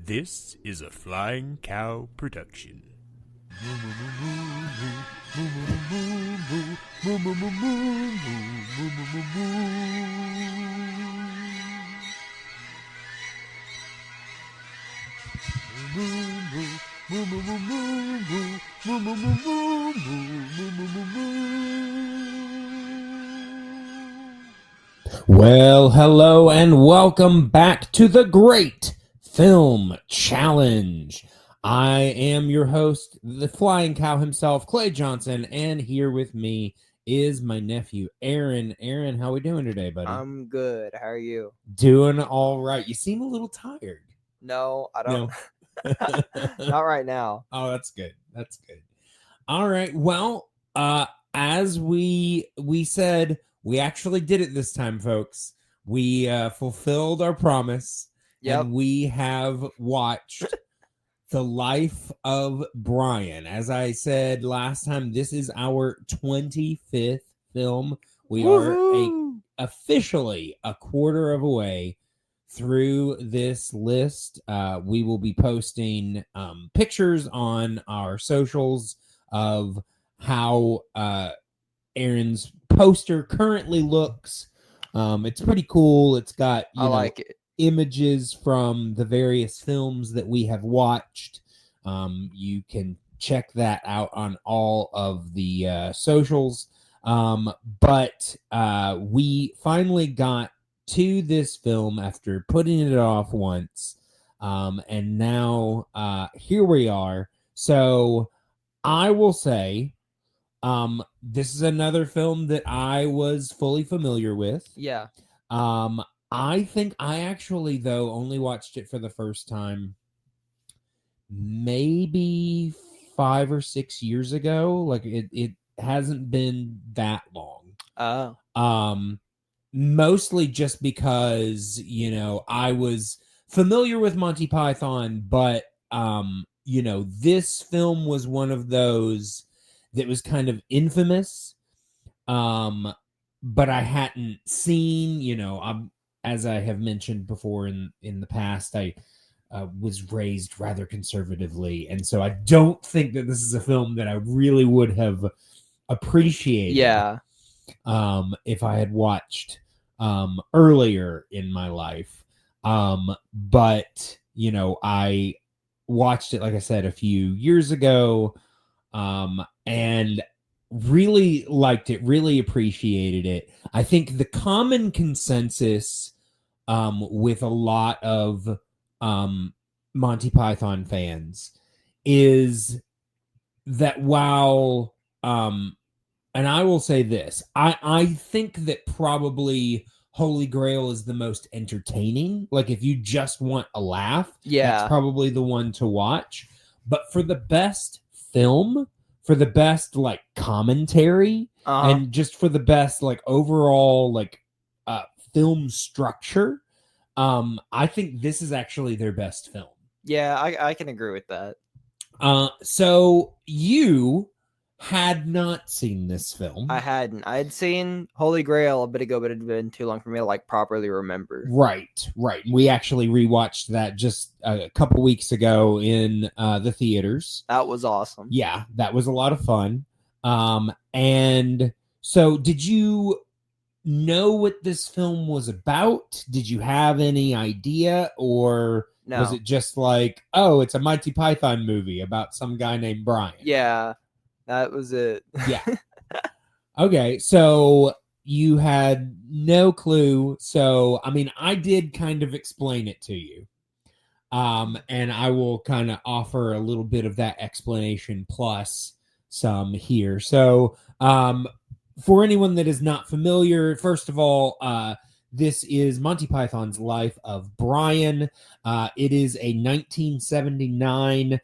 This is a Flying Cow production. Well, hello and welcome back to the Great Film Challenge. I am your host, the Flying Cow himself, Clay Johnson, and here with me is my nephew, Aaron. Aaron, how we doing today, buddy? I'm good. How are you? Doing all right. You seem a little tired. No, I don't. No. Not right now. Oh, that's good. That's good. All right. Well, as we said, we actually did it this time, folks. We fulfilled our promise, and we have watched The Life of Brian. As I said last time, this is our 25th film. We are officially a quarter of a way through this list. We will be posting pictures on our socials of how Aaron's poster currently looks. It's pretty cool. It's got images from the various films that we have watched. You can check that out on all of the socials. But we finally got to this film after putting it off once. And now here we are. So I will say, this is another film that I was fully familiar with. Yeah. I think I actually, though, only watched it for the first time maybe 5 or 6 years ago. Like it hasn't been that long. Mostly just because, I was familiar with Monty Python, but this film was one of those that was kind of infamous, but I hadn't seen. As I have mentioned before in the past, I was raised rather conservatively, and so I don't think that this is a film that I really would have appreciated. Yeah. If I had watched earlier in my life, but I watched it, like I said, a few years ago. And really liked it, really appreciated it. I think the common consensus with a lot of Monty Python fans is that while, and I will say this, I think that probably Holy Grail is the most entertaining. Like if you just want a laugh, that's probably the one to watch. But for the best film, for the best commentary, and just for the best overall film structure, I think this is actually their best film. Yeah, I can agree with that. So you had not seen this film. I hadn't. I had seen Holy Grail a bit ago, but it had been too long for me to properly remember. Right. We actually rewatched that just a couple weeks ago in the theaters. That was awesome. Yeah, that was a lot of fun. And so did you know what this film was about? Did you have any idea, or was it just it's a Monty Python movie about some guy named Brian? Yeah. That was it. Yeah. Okay, so you had no clue. So, I did kind of explain it to you. And I will kind of offer a little bit of that explanation plus some here. So, for anyone that is not familiar, first of all, this is Monty Python's Life of Brian. It is a 1979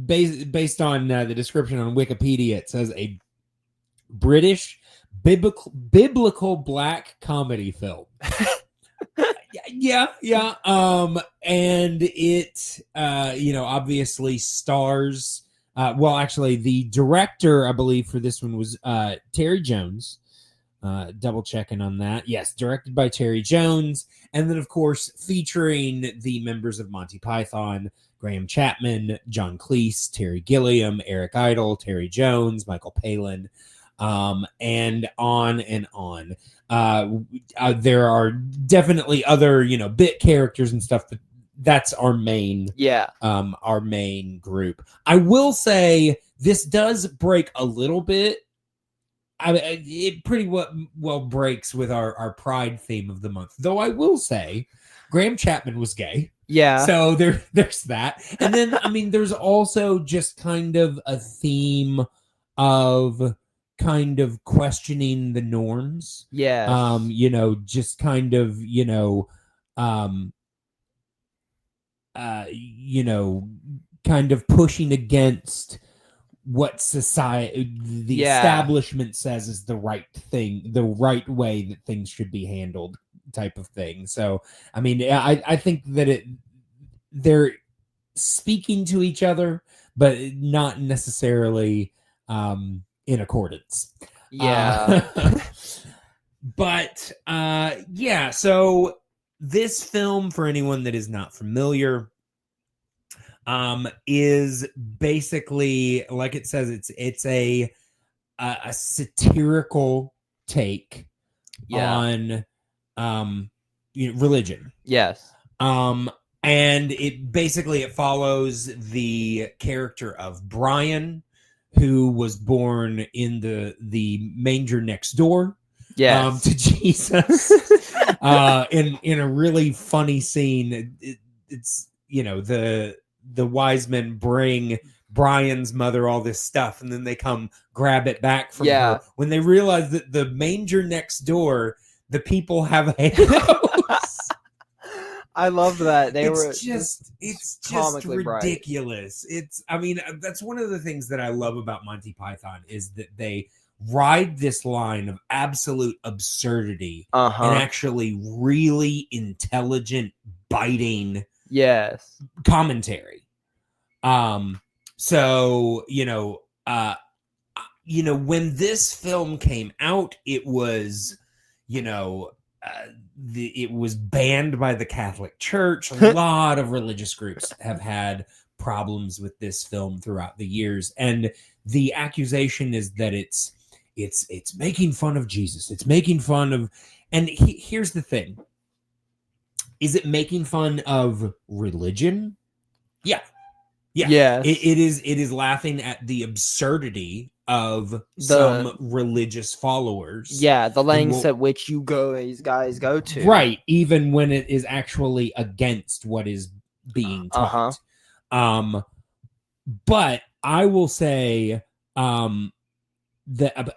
based on the description on Wikipedia, it says a British biblical black comedy film. Yeah. And it, obviously stars Well, actually, the director, I believe, for this one was Terry Jones. Double checking on that. Yes, directed by Terry Jones. And then, of course, featuring the members of Monty Python, Graham Chapman, John Cleese, Terry Gilliam, Eric Idle, Terry Jones, Michael Palin, and on and on. There are definitely other, bit characters and stuff, but that's our main group. I will say this does break a little bit. It pretty well breaks with our pride theme of the month, though I will say Graham Chapman was gay. Yeah. So there's that. And then, there's also just kind of a theme of kind of questioning the norms. Yeah. Just kind of, kind of pushing against what society, the establishment says is the right thing, the right way that things should be handled, type of thing. So, I think that they're speaking to each other, but not necessarily in accordance. Yeah. But so this film, for anyone that is not familiar, is basically, like it says, it's a satirical take on religion. Yes. And it follows the character of Brian, who was born in the manger next door. Yes. To Jesus. In a really funny scene. It's the wise men bring Brian's mother all this stuff, and then they come grab it back from her when they realize that the manger next door, the people have halos. I love that. It's just ridiculous. That's one of the things that I love about Monty Python, is that they ride this line of absolute absurdity and actually really intelligent, biting commentary. So when this film came out, it was it was banned by the Catholic Church. A lot of religious groups have had problems with this film throughout the years, and the accusation is that it's making fun of Jesus. It's making fun of, and here's the thing: is it making fun of religion? Yeah. Yes. It is laughing at the absurdity of some religious followers. Yeah, the lengths at which these guys go to. Right, even when it is actually against what is being taught. But I will say that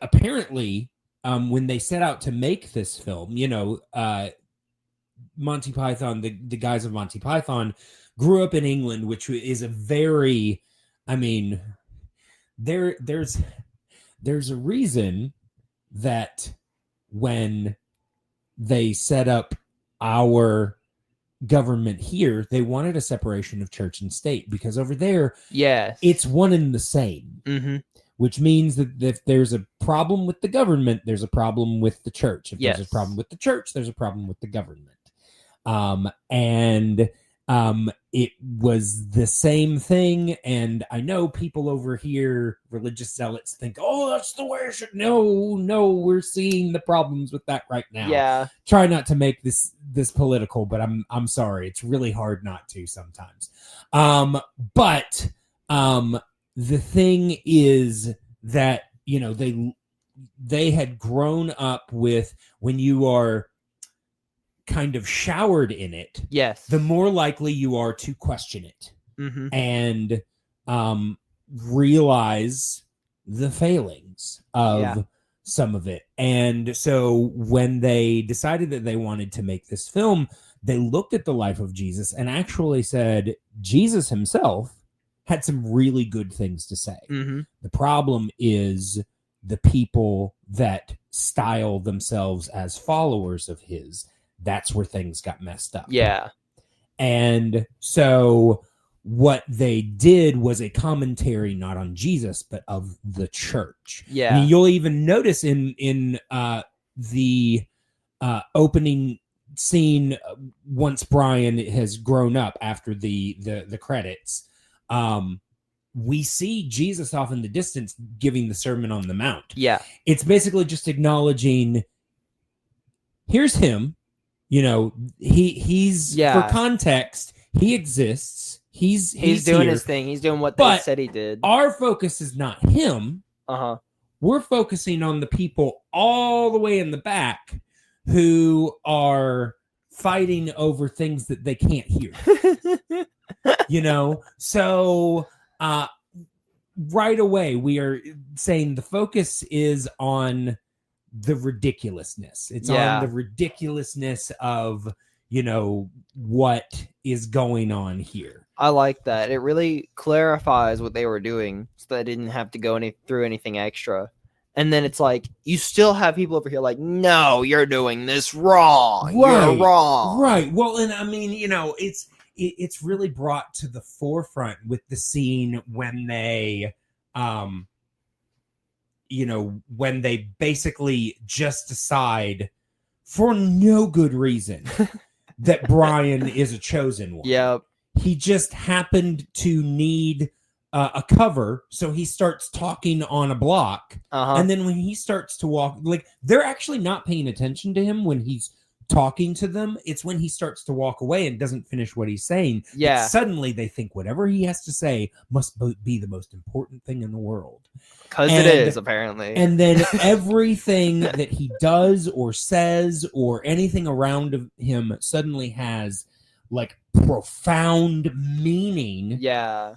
apparently when they set out to make this film, Monty Python, the guys of Monty Python grew up in England, which is a very, there's a reason that when they set up our government here, they wanted a separation of church and state, because over there, it's one and the same. Mm-hmm. Which means that if there's a problem with the government, there's a problem with the church. If there's a problem with the church, there's a problem with the government. It was the same thing. And I know people over here, religious zealots, think, oh, that's the way it should. No, we're seeing the problems with that right now. Yeah. Try not to make this political, but I'm sorry. It's really hard not to sometimes. But the thing is that, they had grown up with, when you are kind of showered in it, the more likely you are to question it and realize the failings of some of it. And so when they decided that they wanted to make this film, they looked at the life of Jesus and actually said Jesus himself had some really good things to say. Mm-hmm. The problem is the people that style themselves as followers of his. That's where things got messed up. Yeah. And so what they did was a commentary not on Jesus but of the church. Yeah. I mean, you'll even notice in the opening scene, once Brian has grown up after the credits, we see Jesus off in the distance giving the Sermon on the Mount. Yeah. It's basically just acknowledging, here's him, he's for context, he exists. He's doing here. his thing. He's doing what they said he did. Our focus is not him. We're focusing on the people all the way in the back who are fighting over things that they can't hear. So right away we are saying the focus is on the ridiculousness. It's on the ridiculousness of what is going on here. I like that. It really clarifies what they were doing, so they didn't have to go through anything extra. And then it's like, you still have people over here like, no, you're doing this wrong. Right. You're wrong. Right. Well, and I mean, it's really brought to the forefront with the scene when they, when they basically just decide for no good reason that Brian is a chosen one. Yep. He just happened to need a cover, so he starts talking on a block. And then when he starts to walk, like, they're actually not paying attention to him when he's talking to them. It's when he starts to walk away and doesn't finish what he's saying. Yeah. Suddenly they think whatever he has to say must be the most important thing in the world. Because it is, apparently. And then everything that he does or says or anything around him suddenly has like profound meaning. Yeah.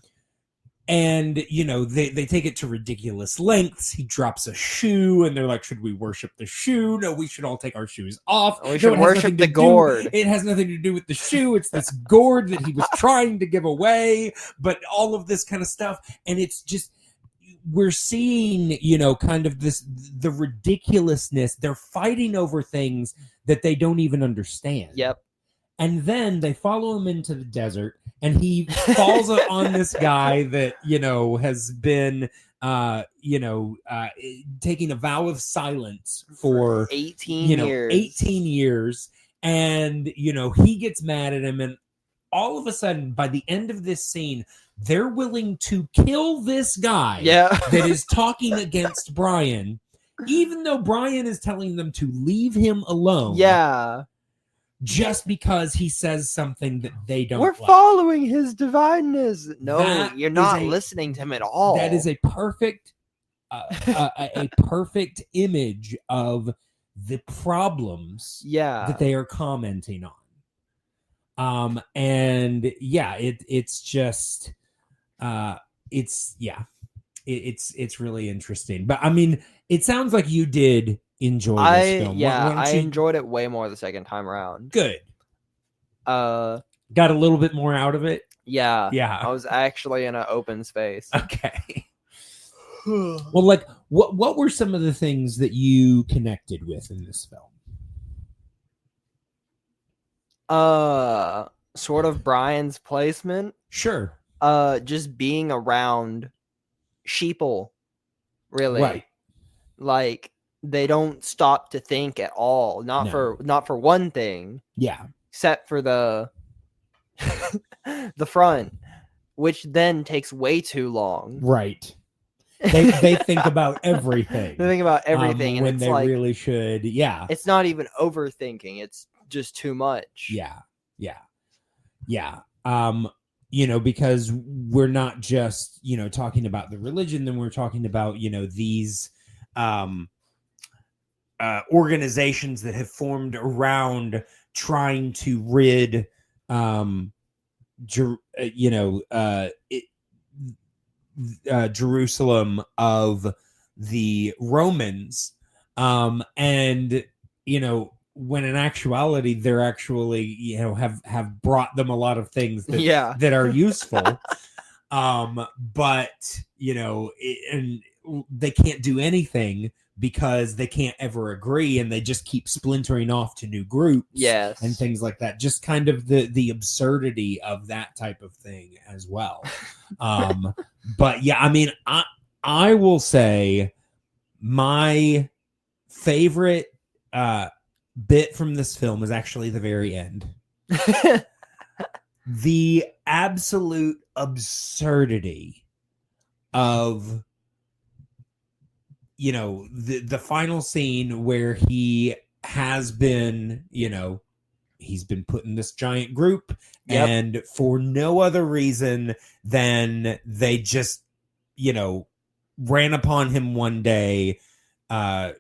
And, they take it to ridiculous lengths. He drops a shoe and they're like, should we worship the shoe? No, we should all take our shoes off. We should worship the gourd. It has nothing to do with the shoe. It's this gourd that he was trying to give away, but all of this kind of stuff. And it's just, we're seeing, kind of the ridiculousness. They're fighting over things that they don't even understand. Yep. And then they follow him into the desert, and he falls on this guy that, has been, taking a vow of silence for 18 years. 18 years. And, he gets mad at him. And all of a sudden, by the end of this scene, they're willing to kill this guy that is talking against Brian, even though Brian is telling them to leave him alone. Yeah. Just because he says something that they don't We're like. following his divineness. No, you're not is listening to him at all. That is a perfect a perfect image of the problems that they are commenting on. And yeah, it's just it's really interesting. But I mean, it sounds like you did enjoy this film. I enjoyed it way more the second time around. Good. Got a little bit more out of it. Yeah. Yeah. I was actually in an open space. Okay. Well, like, what were some of the things that you connected with in this film? Sort of Brian's placement. Sure. Just being around sheeple, really. Right. Like, they don't stop to think at all. Not for one thing. Yeah. Except for the the front, which then takes way too long. Right. They think about everything. They think about everything, and when it's they like, really should. Yeah. It's not even overthinking. It's just too much. Yeah. Because we're not just, talking about the religion, then we're talking about, these organizations that have formed around trying to rid, Jerusalem of the Romans. And, when in actuality, they're actually, have brought them a lot of things that are useful. But, and they can't do anything because they can't ever agree, and they just keep splintering off to new groups, Yes. and things like that. Just kind of the absurdity of that type of thing as well. But yeah, I mean, I will say my favorite bit from this film is actually the very end. The absolute absurdity of, you know, the final scene where he has been, you know, he's been put in this giant group, Yep. and for no other reason than they just, you know, ran upon him one day. I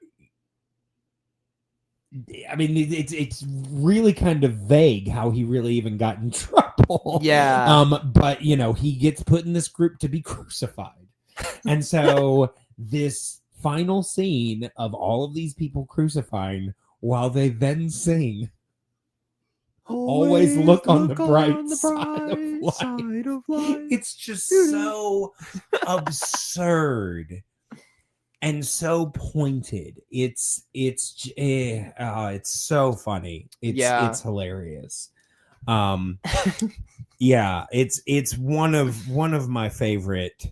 mean, it's really kind of vague how he really even got in trouble. Yeah. But you know, he gets put in this group to be crucified, and so this final scene of all of these people crucifying, while they then sing, always look on the bright side of life. It's just so absurd and so pointed. It's so funny. It's hilarious. Yeah, it's one of my favorite.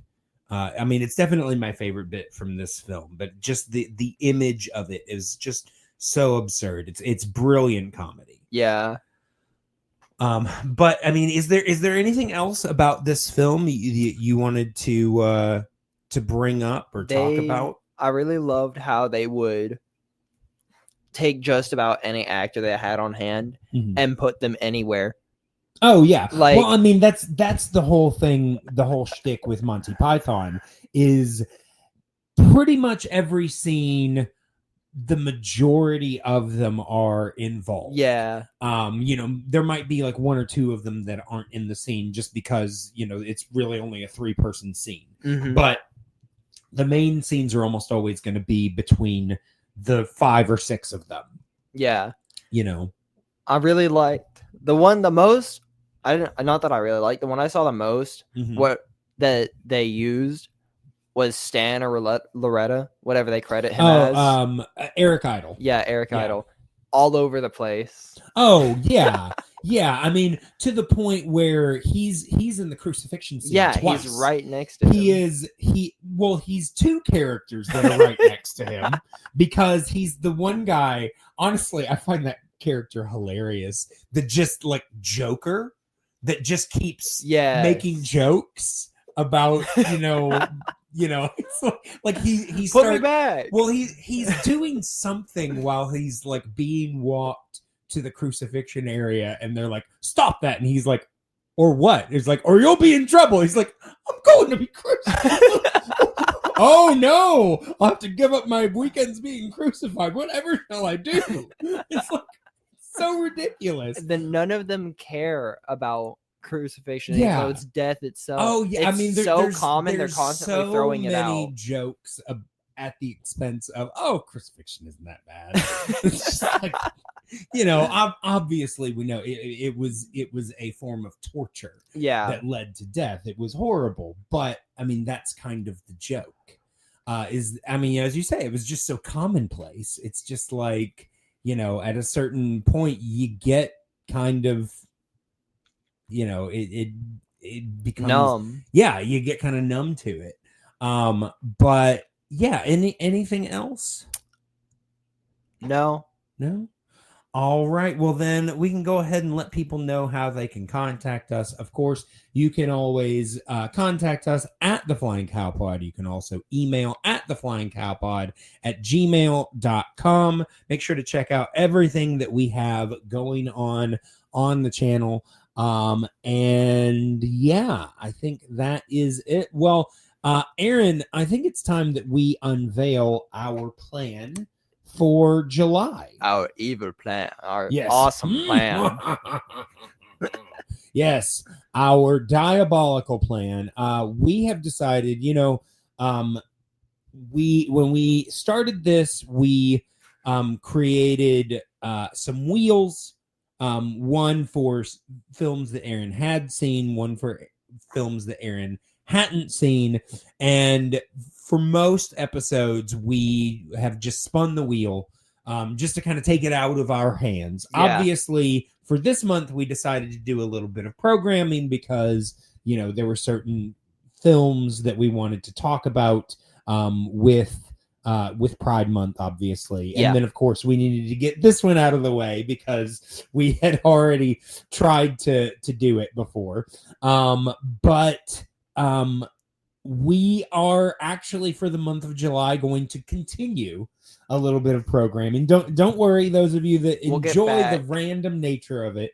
I mean, it's definitely my favorite bit from this film, but just the image of it is just so absurd. It's brilliant comedy. Yeah. But I mean, is there anything else about this film you wanted to bring up or talk about? I really loved how they would take just about any actor they had on hand and put them anywhere. Oh yeah. Like, well, I mean, that's the whole thing. The whole shtick with Monty Python is pretty much every scene, the majority of them are involved. Yeah. You know, there might be like one or two of them that aren't in the scene just because, you know, it's really only a 3-person scene. But the main scenes are almost always going to be between the 5 or 6 of them. Yeah. You know, I really liked the one the most. Not that I really liked the one I saw the most. What that they used was Stan or Loretta, whatever they credit him as. Eric Idle. Yeah, Eric Idle, all over the place. Oh yeah, yeah. I mean, to the point where he's in the crucifixion scene. Yeah, twice. he's right next to him. He's 2 characters that are right next to him because he's the one guy. Honestly, I find that character hilarious. The just like Joker that just keeps making jokes about, you know, it's like he put me back. Well, he's doing something while he's like being walked to the crucifixion area, and they're like, "Stop that!" And he's like, "Or what?" He's like, "Or you'll be in trouble." He's like, "I'm going to be crucified." Oh no! I'll have to give up my weekends being crucified. Whatever shall I do? It's like so ridiculous. Then none of them care about crucifixion. Yeah, so it's death itself. Oh yeah, it's I mean, so common. They're constantly so throwing it out. Many jokes at the expense of crucifixion isn't that bad. It's just like, you know, obviously we know it was a form of torture. Yeah, that led to death. It was horrible, but I mean that's kind of the joke. I mean, as you say, it was just so commonplace. It's just like, you know, at a certain point you get kind of, you know, it becomes numb. Yeah, you get kind of numb to it. But yeah, anything else? No. All right. Well, then we can go ahead and let people know how they can contact us. Of course, you can always contact us at The Flying Cow Pod. You can also email at theflyingcowpod@gmail.com. Make sure to check out everything that we have going on the channel. And yeah, I think that is it. Well, Aaron, I think it's time that we unveil our plan for July. Our evil plan. Our awesome plan. Yes, our diabolical plan. We have decided, you know, when we started this, we created some wheels. One for films that Aaron had seen, one for films that Aaron hadn't seen, and for most episodes, we have just spun the wheel just to kind of take it out of our hands. Yeah. Obviously, for this month, we decided to do a little bit of programming because, there were certain films that we wanted to talk about with Pride Month, obviously. Yeah. And then, of course, we needed to get this one out of the way because we had already tried to do it before. But we are actually, for the month of July, going to continue a little bit of programming. Don't worry, those of you that We'll get enjoy the back. random nature of it.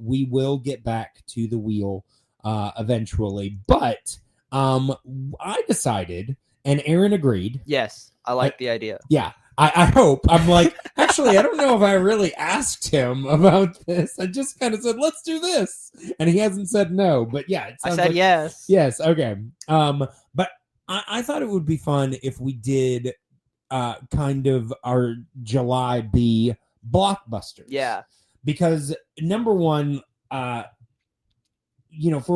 We will get back to the wheel eventually. But I decided, and Aaron agreed. Yes, I like the idea. Yeah, I hope. I'm like, actually, I don't know if I really asked him about this. I just kind of said, let's do this. And he hasn't said no. But yeah, it I sounds said like, yes. yes, okay. But I thought it would be fun if we did kind of our July B blockbusters. Yeah. Because number one, for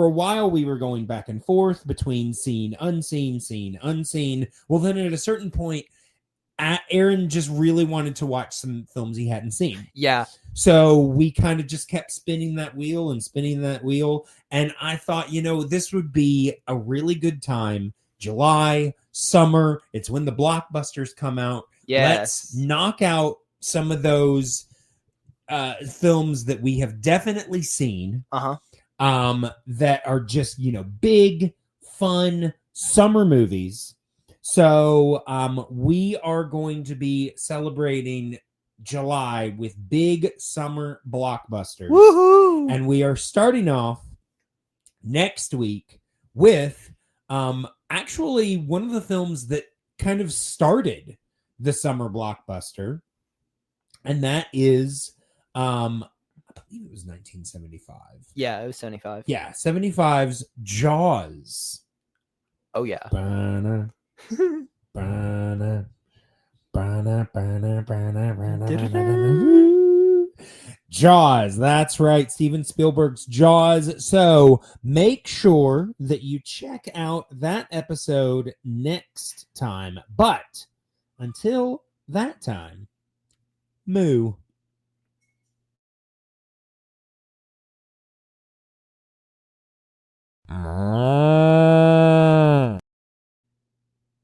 a while we were going back and forth between seen, unseen. Well, then at a certain point, Aaron just really wanted to watch some films he hadn't seen. Yeah. So we kind of just kept spinning that wheel. And I thought, this would be a really good time. July, summer, it's when the blockbusters come out. Yes. Let's knock out some of those films that we have definitely seen. That are just, big, fun summer movies. So we are going to be celebrating July with big summer blockbusters. Woohoo! And we are starting off next week with actually one of the films that kind of started the summer blockbuster. And that is I believe it was 1975. Yeah, it was 75. Yeah, 75's Jaws. Oh yeah. Ba-na, ba-na, ba-na, ba-na, ba-na, ba-na. Jaws, that's right, Steven Spielberg's Jaws. So make sure that you check out that episode next time. But until that time, moo. Moo.